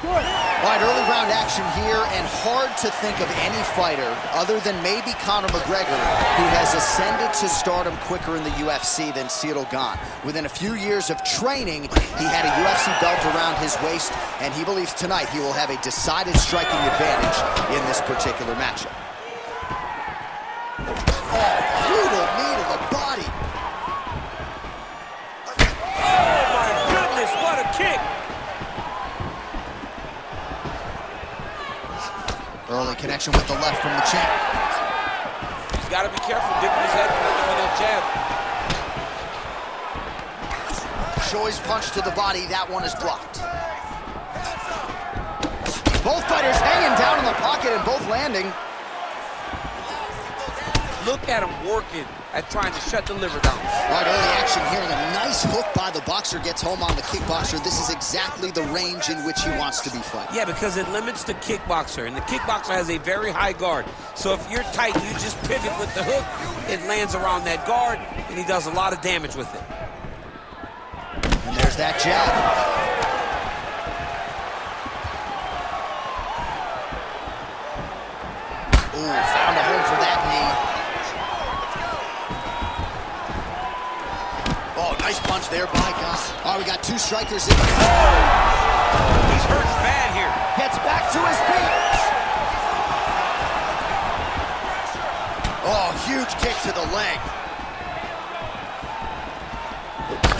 All right, early round action here, and hard to think of any fighter other than maybe Conor McGregor who has ascended to stardom quicker in the UFC than Ciryl Gane. Within a few years of training, he had a UFC belt around his waist, and he believes tonight he will have a decided striking advantage in this particular matchup. Oh, brutal knee to the body. Oh my goodness, what a kick! Early connection with the left from the champ. He's got to be careful dipping his head with that jab. Shows punch to the body, that one is blocked. Both fighters hanging down in the pocket and both landing. Look at him working at trying to shut the liver down. All right, early action here, and a nice hook by the boxer gets home on the kickboxer. This is exactly the range in which he wants to be fighting. Yeah, because it limits the kickboxer, and the kickboxer has a very high guard. So if you're tight, you just pivot with the hook, it lands around that guard, and he does a lot of damage with it. And there's that jab. Ooh, found a hole for that knee. Oh, nice punch there by Gane. Oh, we got two strikers in. He's hurt bad here. Gets back to his feet. Oh, huge kick to the leg.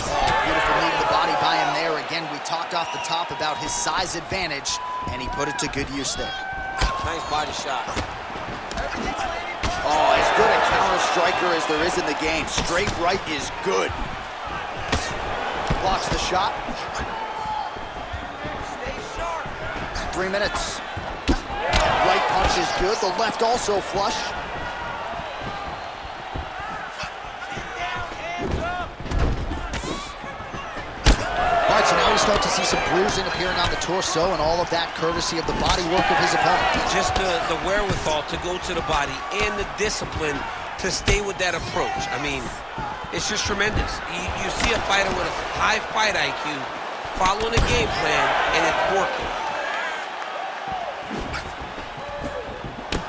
Oh, beautiful knee to the body by him there. Again, we talked off the top about his size advantage, and he put it to good use there. Nice body shot. Oh, as good a counter striker as there is in the game. Straight right is good. Blocks the shot. 3 minutes. Right punch is good. The left also flush. All right, so now we start to see some bruising appearing on the torso, and all of that courtesy of the body work of his opponent. Just the wherewithal to go to the body and the discipline to stay with that approach. I mean, it's just tremendous. You see a fighter with a high fight IQ following a game plan, and it's working.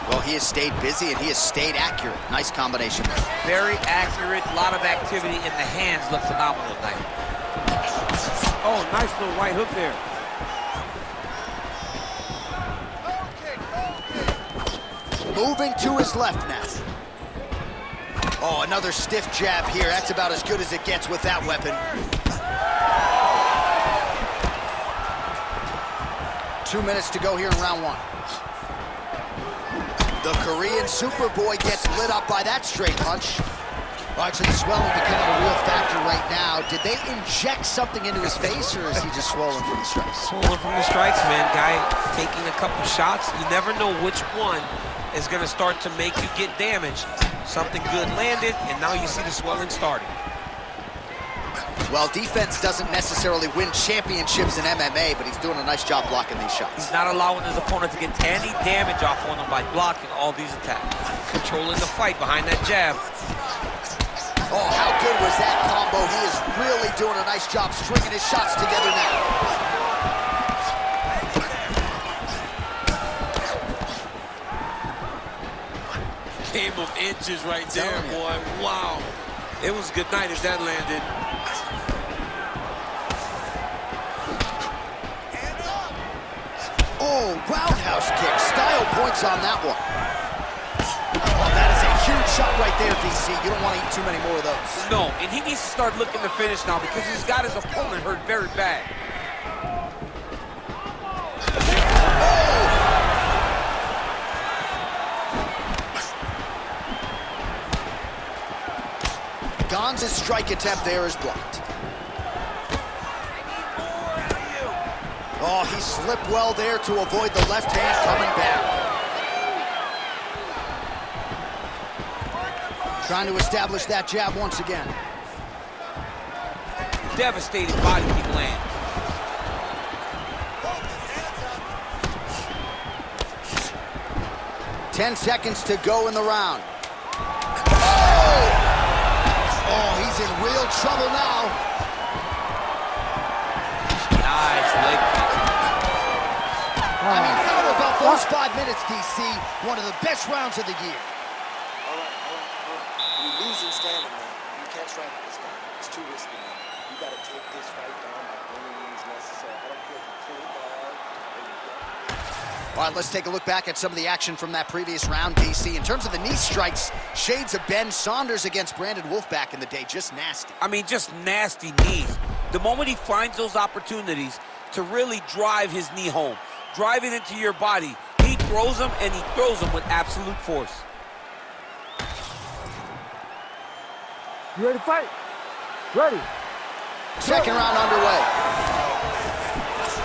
Well, he has stayed busy, and he has stayed accurate. Nice combination. Very accurate, a lot of activity, and the hands look phenomenal tonight. Oh, nice little right hook there. Moving to his left now. Oh, another stiff jab here. That's about as good as it gets with that weapon. 2 minutes to go here in round one. The Korean Boy gets lit up by that straight punch. All right, so the swelling becoming a real factor right now. Did they inject something into his face, or is he just swollen from the strikes? Swollen from the strikes, man. Guy taking a couple shots. You never know which one is going to start to make you get damaged. Something good landed, and now you see the swelling starting. Well, defense doesn't necessarily win championships in MMA, but he's doing a nice job blocking these shots. He's not allowing his opponent to get any damage off on him by blocking all these attacks. Controlling the fight behind that jab. Oh, how good was that combo? He is really doing a nice job stringing his shots together now. Game of inches right there, boy. Wow. It was a good night if that landed. Oh, roundhouse kick. Style points on that one. Oh, that is a huge shot right there, DC. You don't want to eat too many more of those. No, and he needs to start looking to finish now because he's got his opponent hurt very bad. Gane's strike attempt there is blocked. Oh, he slipped well there to avoid the left hand coming back. Trying to establish that jab once again. Devastating body kick land. Ten seconds to go in the round. Oh, he's in real trouble now. Nice leg kick. First 5 minutes, DC, one of the best rounds of the year. All right. You're losing standing, man. You can't strike this guy. It's too risky, man. You got to take this fight down by any means necessary. I don't care if you pull it hard. All right, let's take a look back at some of the action from that previous round, DC. In terms of the knee strikes, shades of Ben Saunders against Brandon Wolf back in the day. Just nasty. I mean, just nasty knees. The moment he finds those opportunities to really drive his knee home, drive it into your body, he throws them, and he throws them with absolute force. You ready to fight? Ready. Second round underway.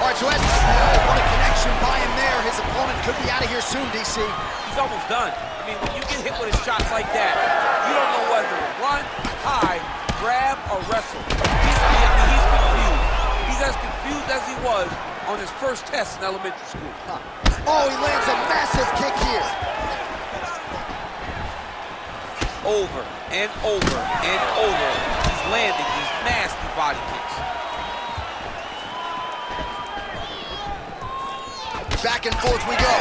All right, so what a connection by him there. His opponent could be out of here soon, DC. He's almost done. I mean, when you get hit with a shot like that, you don't know whether to run, hide, grab, or wrestle. He's confused. He's as confused as he was on his first test in elementary school. Oh, he lands a massive kick here. Over and over and over, he's landing these nasty body kicks. Back and forth we go.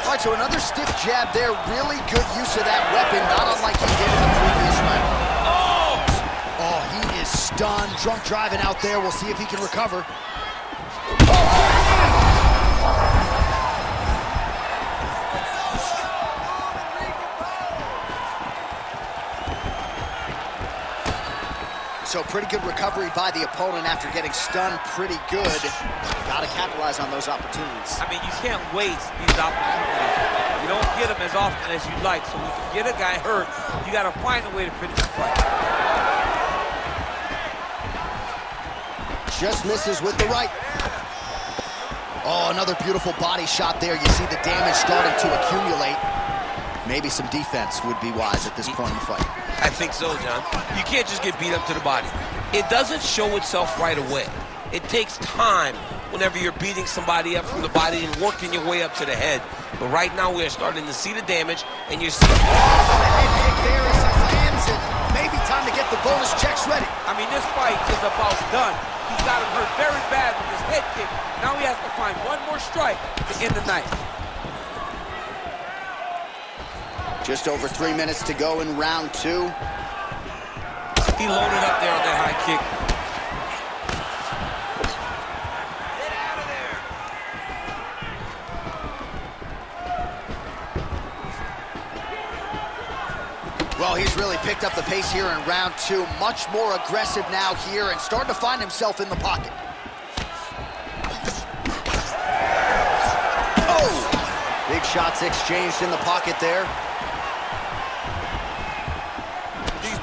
All right, so another stiff jab there. Really good use of that weapon, not unlike he did in the previous round. Oh, he is stunned. Drunk driving out there. We'll see if he can recover. So pretty good recovery by the opponent after getting stunned pretty good. Got to capitalize on those opportunities. I mean, you can't waste these opportunities. You don't get them as often as you'd like. So when you get a guy hurt, you got to find a way to finish the fight. Just misses with the right. Oh, another beautiful body shot there. You see the damage starting to accumulate. Maybe some defense would be wise at this point in the fight. I think so, John. You can't just get beat up to the body. It doesn't show itself right away. It takes time whenever you're beating somebody up from the body and working your way up to the head. But right now we are starting to see the damage, and you're seeing... Oh, the head kick there as he lands it. Maybe time to get the bonus checks ready. I mean, this fight is about done. He's got him hurt very bad with his head kick. Now he has to find one more strike to end the night. Just over 3 minutes to go in round 2. He loaded up there on that high kick. Well, he's really picked up the pace here in round 2. Much more aggressive now here and starting to find himself in the pocket. Oh! Big shots exchanged in the pocket there.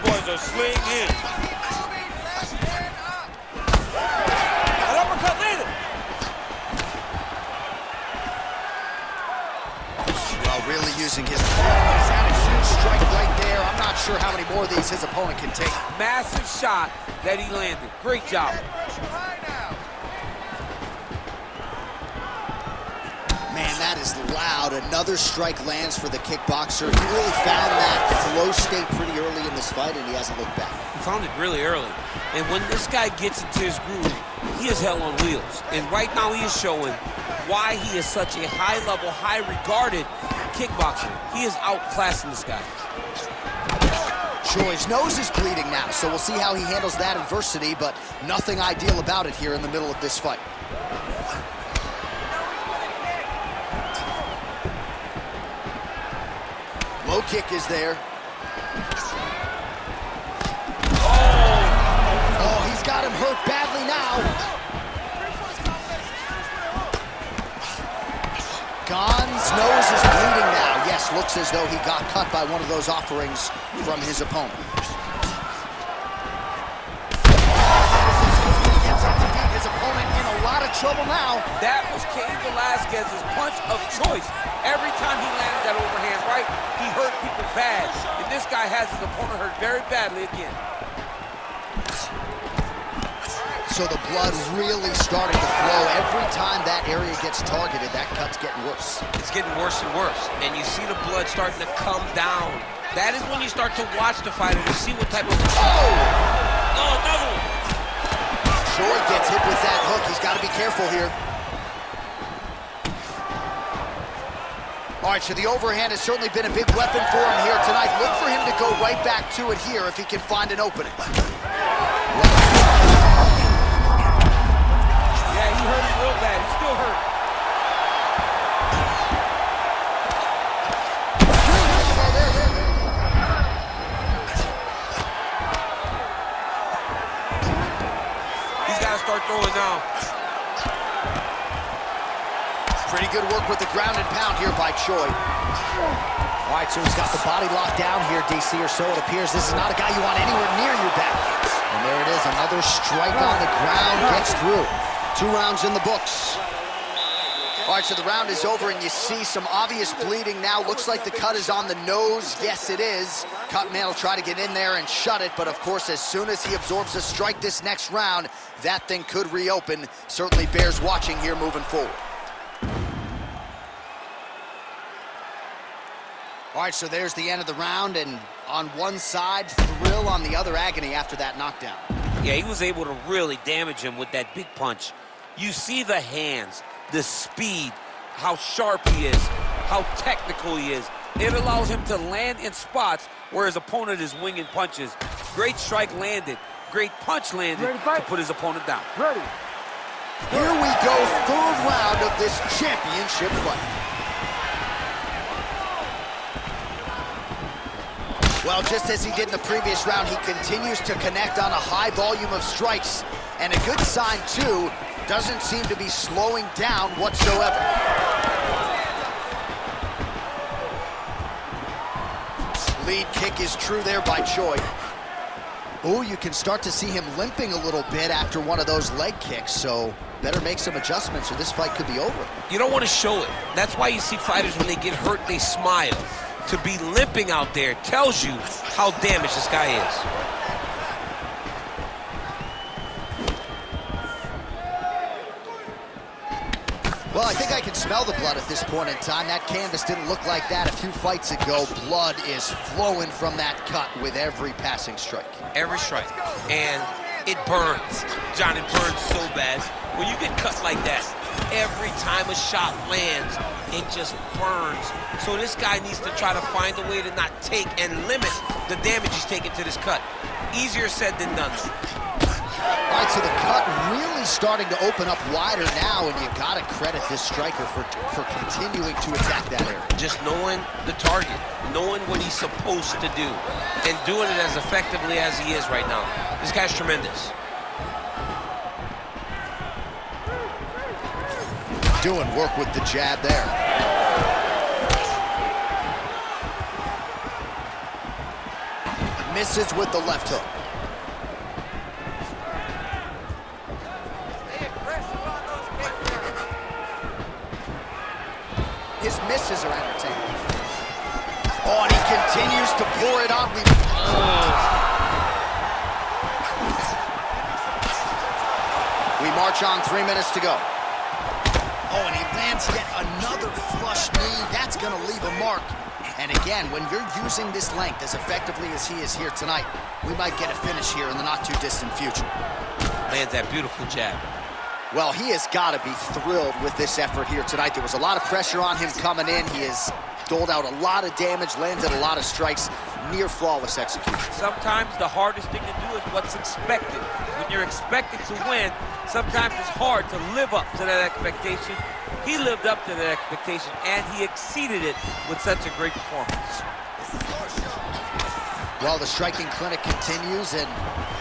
Boys are swing in. An uppercut landed. Well, really using his... He's had a huge strike right there. I'm not sure how many more of these his opponent can take. Massive shot that he landed. Great job. Man, that is loud. Another strike lands for the kickboxer. He really found that flow state pretty early in this fight, and he hasn't looked back. He found it really early. And when this guy gets into his groove, he is hell on wheels. And right now he is showing why he is such a high-level, high-regarded kickboxer. He is outclassing this guy. Sure, his nose is bleeding now, so we'll see how he handles that adversity, but nothing ideal about it here in the middle of this fight. Low kick is there. Oh, he's got him hurt badly now. Gon's nose is bleeding now. Yes, looks as though he got cut by one of those offerings from his opponent. He gets up to beat his opponent in a lot of trouble now. That was Cain Velasquez's punch of choice. Every time he landed that overhand right, he hurt people bad. And this guy has his opponent hurt very badly again. So the blood really starting to flow. Every time that area gets targeted, that cut's getting worse. It's getting worse and worse. And you see the blood starting to come down. That is when you start to watch the fighter to see what type of... Oh, another one. Joy gets hit with that hook. He's got to be careful here. All right, so the overhand has certainly been a big weapon for him here tonight. Look for him to go right back to it here if he can find an opening. Yeah, he hurt him real bad. He's still hurt. He's got to start throwing now. Pretty good work with the ground and pound here by Choi. All right, so he's got the body locked down here, DC, or so it appears. This is not a guy you want anywhere near your back. And there it is, another strike on the ground, gets through. 2 rounds in the books. All right, so the round is over, and you see some obvious bleeding now. Looks like the cut is on the nose. Yes, it is. Cutman will try to get in there and shut it, but of course, as soon as he absorbs a strike this next round, that thing could reopen. Certainly bears watching here moving forward. All right, so there's the end of the round, and on one side, thrill, on the other, agony after that knockdown. Yeah, he was able to really damage him with that big punch. You see the hands, the speed, how sharp he is, how technical he is. It allows him to land in spots where his opponent is winging punches. Great strike landed, great punch landed to put his opponent down. Ready. Here we go, 3rd round of this championship fight. Well, just as he did in the previous round, he continues to connect on a high volume of strikes. And a good sign, too, doesn't seem to be slowing down whatsoever. Lead kick is true there by Choi. Oh, you can start to see him limping a little bit after one of those leg kicks, so better make some adjustments or this fight could be over. You don't want to show it. That's why you see fighters, when they get hurt, they smile. To be limping out there tells you how damaged this guy is. Well, I think I can smell the blood at this point in time. That canvas didn't look like that a few fights ago. Blood is flowing from that cut with every passing strike. Every strike. And it burns. John, it burns so bad. When you get cut like that, every time a shot lands, it just burns. So this guy needs to try to find a way to not take and limit the damage he's taking to this cut. Easier said than done. All right, so the cut really starting to open up wider now, and you got to credit this striker for continuing to attack that area. Just knowing the target, knowing what he's supposed to do, and doing it as effectively as he is right now. This guy's tremendous. Doing work with the jab there. Misses with the left hook. His misses are entertaining. Oh, and he continues to pour it on. We march on, 3 minutes to go. Oh, and he lands yet another flush knee. That's going to leave a mark. And again, when you're using this length as effectively as he is here tonight, we might get a finish here in the not-too-distant future. Lands that beautiful jab. Well, he has got to be thrilled with this effort here tonight. There was a lot of pressure on him coming in. He has doled out a lot of damage, landed a lot of strikes, near flawless execution. Sometimes the hardest thing to do is what's expected. When you're expected to win, sometimes it's hard to live up to that expectation. He lived up to that expectation, and he exceeded it with such a great performance. Well, the striking clinic continues, and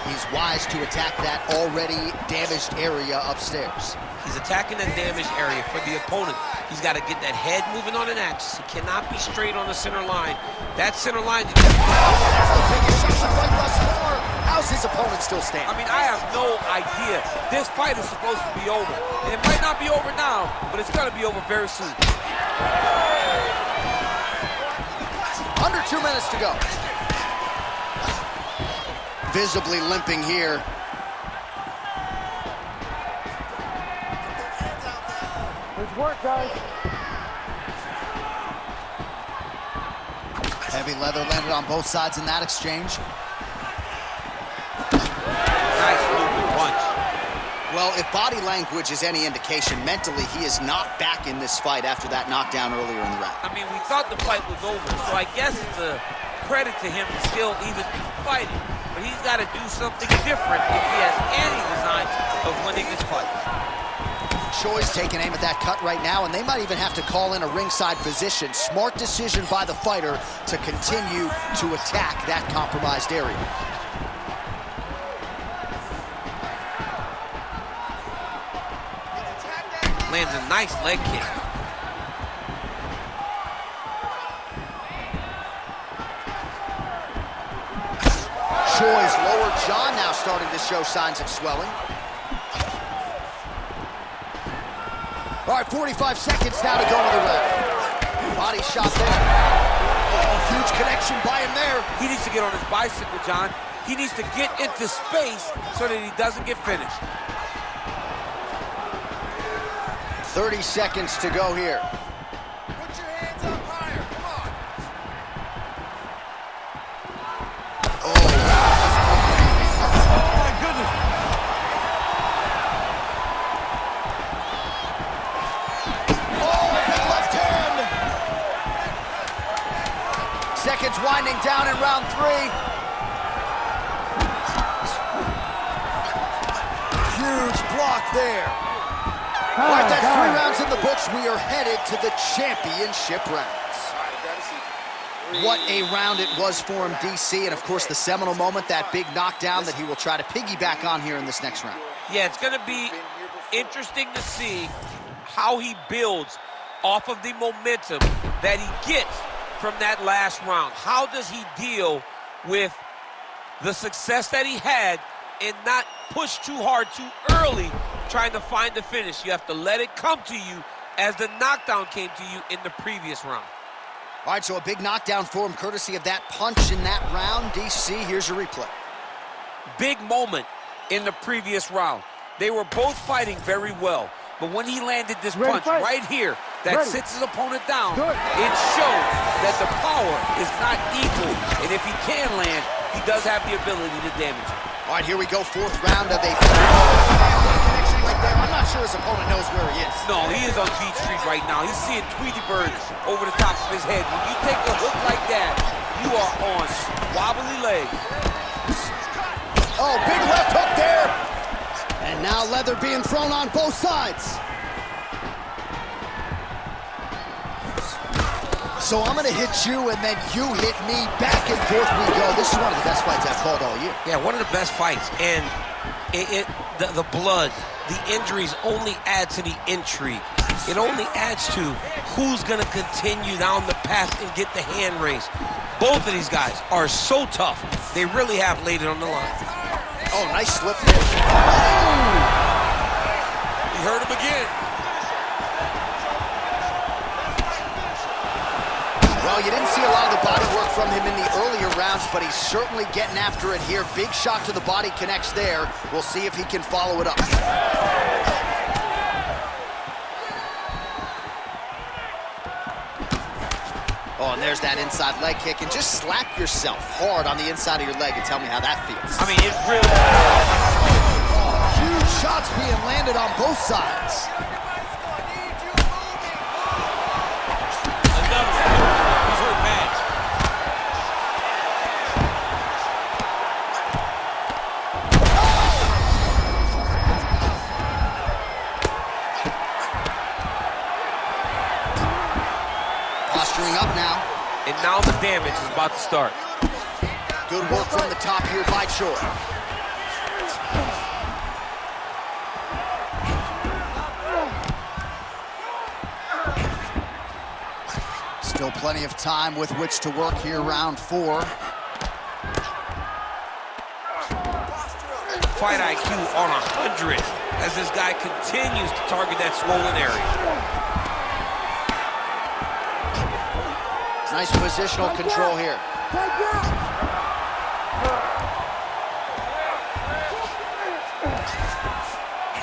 he's wise to attack that already damaged area upstairs. He's attacking that damaged area for the opponent. He's got to get that head moving on an axis. He cannot be straight on the center line. That center line... That's the biggest shot right thus far. How's his opponent still standing? I mean, I have no idea. This fight is supposed to be over. And it might not be over now, but it's going to be over very soon. Under 2 minutes to go. Visibly limping here. Let's work, guys. Heavy leather landed on both sides in that exchange. Nice moving punch. Well, if body language is any indication, mentally he is not back in this fight after that knockdown earlier in the round. I mean, we thought the fight was over, so I guess it's a credit to him to still even be fighting. But he's got to do something different if he has any designs of winning this fight. Choi's taking aim at that cut right now, and they might even have to call in a ringside physician. Smart decision by the fighter to continue to attack that compromised area. Lands a nice leg kick. Choi's lower jaw now starting to show signs of swelling. All right, 45 seconds now to go to the round. Body shot there. Oh, huge connection by him there. He needs to get on his bicycle, John. He needs to get into space so that he doesn't get finished. 30 seconds to go here. Put your hands up higher. Come on. Oh, my goodness. Oh, big left hand. Seconds winding down in round 3. Huge block there. All right, that's 3 rounds in the books. We are headed to the championship rounds. What a round it was for him, DC, and of course the seminal moment, that big knockdown that he will try to piggyback on here in this next round. Yeah, it's going to be interesting to see how he builds off of the momentum that he gets from that last round. How does he deal with the success that he had and not push too hard too early trying to find the finish? You have to let it come to you as the knockdown came to you in the previous round. All right, so a big knockdown for him courtesy of that punch in that round. DC, here's your replay. Big moment in the previous round. They were both fighting very well, but when he landed this punch right here that sits his opponent down, it shows that the power is not equal, and if he can land, he does have the ability to damage it. All right, here we go, 4th round of a connection right there. I'm not sure his opponent knows where he is. No, he is on Beach Street right now. He's seeing Tweety Bird over the top of his head. When you take a hook like that, you are on wobbly legs. Oh, big left hook there. And now leather being thrown on both sides. So I'm gonna hit you and then you hit me. Back and forth we go. This is one of the best fights I've called all year. Yeah, one of the best fights. And the blood, the injuries only add to the intrigue. It only adds to who's gonna continue down the path and get the hand raised. Both of these guys are so tough. They really have laid it on the line. Oh, nice slip there. He hurt him again. Well, you didn't see a lot of the body work from him in the earlier rounds, but he's certainly getting after it here. Big shot to the body connects there. We'll see if he can follow it up. Oh, and there's that inside leg kick. And just slap yourself hard on the inside of your leg and tell me how that feels. I mean, it really... Huge shots being landed on both sides. Posturing up now. And now the damage is about to start. Good work from the top here by Choi. Still plenty of time with which to work here, round 4. Fight IQ on 100 as this guy continues to target that swollen area. Nice positional control here.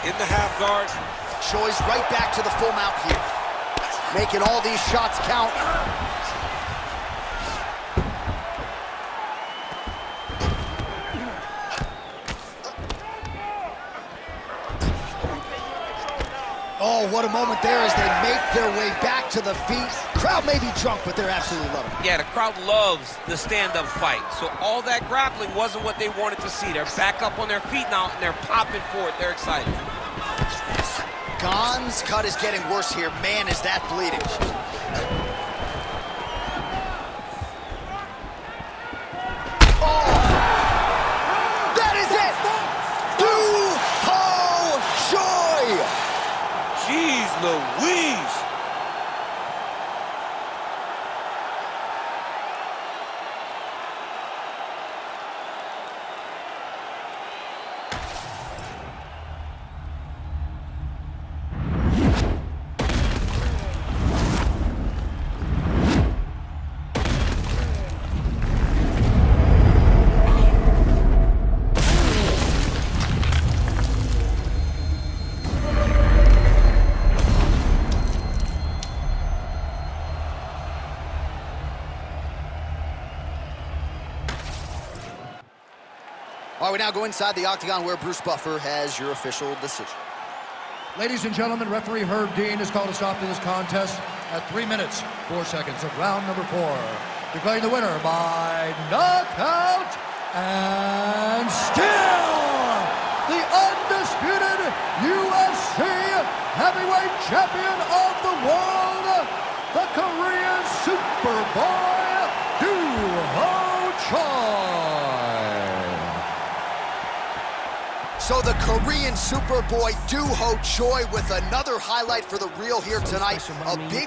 In the half guard. Choi's right back to the full mount here. Making all these shots count. Oh, what a moment there as they make their way back to the feet. Crowd may be drunk, but they're absolutely loving it. Yeah, the crowd loves the stand-up fight. So all that grappling wasn't what they wanted to see. They're back up on their feet now, and they're popping for it. They're excited. Gane's cut is getting worse here. Man, is that bleeding. Jeez Louise! All right, we now go inside the octagon where Bruce Buffer has your official decision. Ladies and gentlemen, referee Herb Dean has called a stop to this contest at 3 minutes, 4 seconds of round number 4. Declaring the winner by knockout and still the undisputed UFC heavyweight champion of the world, the Korean Superboy, Doo-Ho Choi. So the Korean Superboy Doo-Ho Choi with another highlight for the reel here tonight. A big